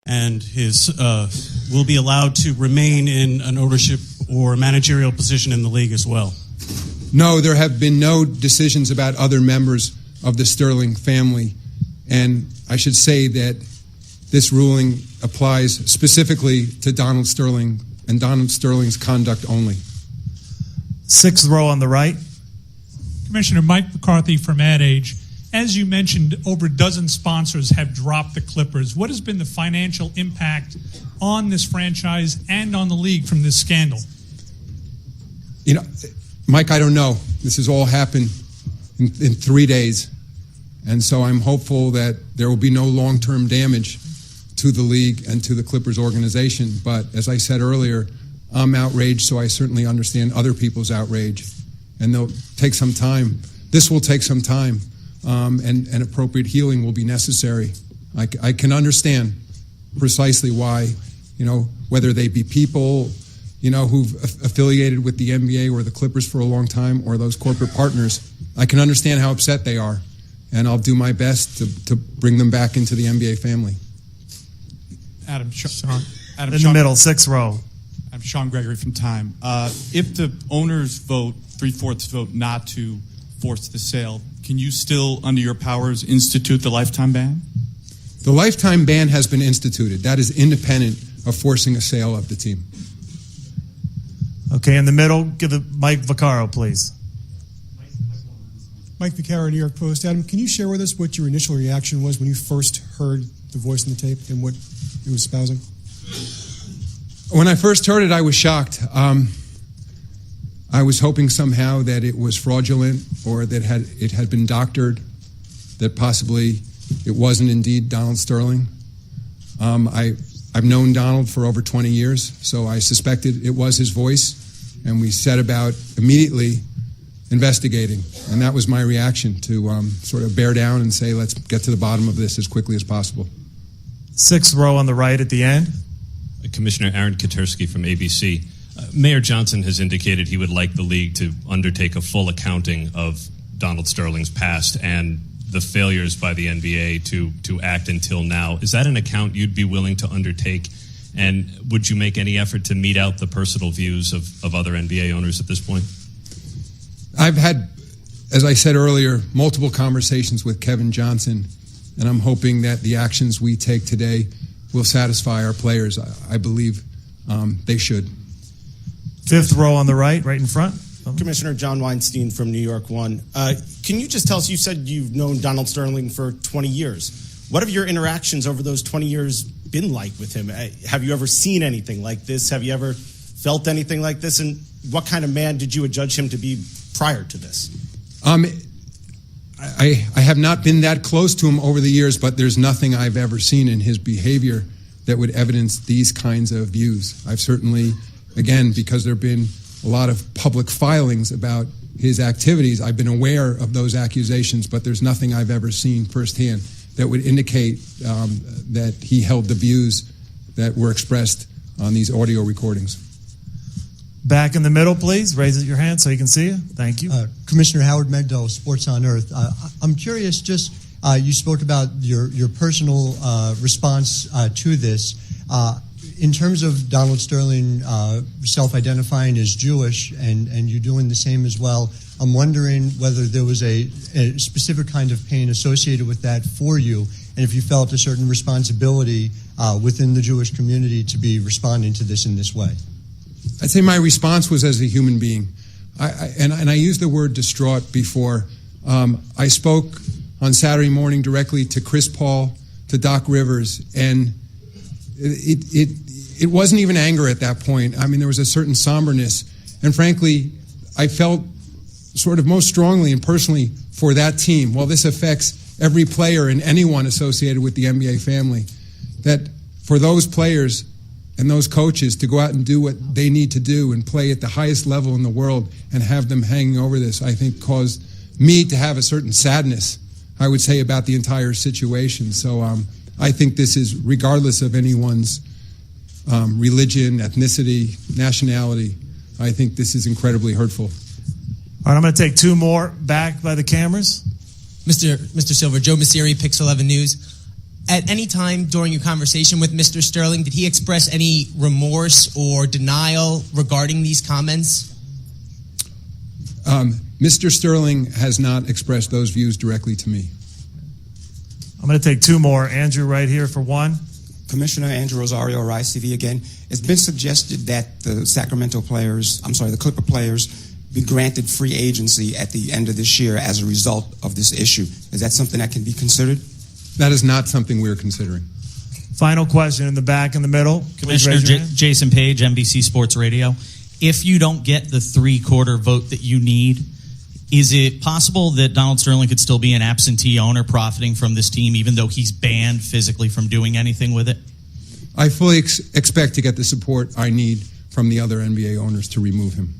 and his will be allowed to remain in an ownership or managerial position in the league as well? No, there have been no decisions about other members of the Sterling family, and I should say that this ruling applies specifically to Donald Sterling and Donald Sterling's conduct only. Sixth row on the right. Commissioner Mike McCarthy from Ad Age. As you mentioned, over a dozen sponsors have dropped the Clippers. What has been the financial impact on this franchise and on the league from this scandal? You know, Mike, I don't know. This has all happened in 3 days. And so I'm hopeful that there will be no long-term damage to the league and to the Clippers organization. But as I said earlier, I'm outraged, so I certainly understand other people's outrage. And they'll take some time. This will take some time, and appropriate healing will be necessary. I can understand precisely why, whether they be people, who've affiliated with the NBA or the Clippers for a long time, or those corporate partners. I can understand how upset they are, and I'll do my best to bring them back into the NBA family. Sean. In the middle, sixth row. I'm Sean Gregory from Time. If the owners vote, 3/4 vote not to force the sale, can you still, under your powers, institute the lifetime ban? The lifetime ban has been instituted. That is independent of forcing a sale of the team. Okay, in the middle, give the Mike Vaccaro, please. Mike Vaccaro, New York Post. Adam, can you share with us what your initial reaction was when you first heard the voice in the tape and what it was espousing? When I first heard it, I was shocked. I was hoping somehow that it was fraudulent or that it had been doctored, that possibly it wasn't indeed Donald Sterling. I've known Donald for over 20 years, so I suspected it was his voice, and we set about immediately investigating. And that was my reaction, to sort of bear down and say, let's get to the bottom of this as quickly as possible. Sixth row on the right at the end. Commissioner Aaron Katersky from ABC. Mayor Johnson has indicated he would like the league to undertake a full accounting of Donald Sterling's past and the failures by the NBA to act until now. Is that an account you'd be willing to undertake? And would you make any effort to mete out the personal views of other NBA owners at this point? I've had, as I said earlier, multiple conversations with Kevin Johnson, and I'm hoping that the actions we take today will satisfy our players. I believe they should. Fifth row on the right in front. Commissioner John Weinstein from New York One. Can you just tell us, you said you've known Donald Sterling for 20 years. What have your interactions over those 20 years been like with him? Have you ever seen anything like this? Have you ever felt anything like this? And what kind of man did you adjudge him to be prior to this? I have not been that close to him over the years, but there's nothing I've ever seen in his behavior that would evidence these kinds of views. I've certainly, again, because there have been a lot of public filings about his activities, I've been aware of those accusations, but there's nothing I've ever seen firsthand that would indicate that he held the views that were expressed on these audio recordings. Back in the middle, please. Raise your hand so you can see you. Thank you. Commissioner Howard Megdal, Sports on Earth. I'm curious, just you spoke about your personal response to this. In terms of Donald Sterling self-identifying as Jewish and you doing the same as well, I'm wondering whether there was a specific kind of pain associated with that for you, and if you felt a certain responsibility within the Jewish community to be responding to this in this way. I'd say my response was as a human being. I used the word distraught before. I spoke on Saturday morning directly to Chris Paul, to Doc Rivers, and it wasn't even anger at that point. I mean, there was a certain somberness. And frankly, I felt sort of most strongly and personally for that team. While this affects every player and anyone associated with the NBA family, that for those players and those coaches to go out and do what they need to do and play at the highest level in the world and have them hanging over this, I think caused me to have a certain sadness, I would say, about the entire situation. So I think this is, regardless of anyone's religion, ethnicity, nationality, I think this is incredibly hurtful. All right, I'm going to take two more back by the cameras. Mr. Silver, Joe Messeri, Pix 11 News. At any time during your conversation with Mr. Sterling, did he express any remorse or denial regarding these comments? Mr. Sterling has not expressed those views directly to me. I'm going to take two more. Andrew, right here for one. Commissioner Andrew Rosario, Rise TV again. It's been suggested that the the Clipper players be granted free agency at the end of this year as a result of this issue. Is that something that can be considered? That is not something we're considering. Final question in the back in the middle. Commissioner Jason Page, NBC Sports Radio. If you don't get the three-quarter vote that you need, is it possible that Donald Sterling could still be an absentee owner profiting from this team, even though he's banned physically from doing anything with it? I fully expect to get the support I need from the other NBA owners to remove him.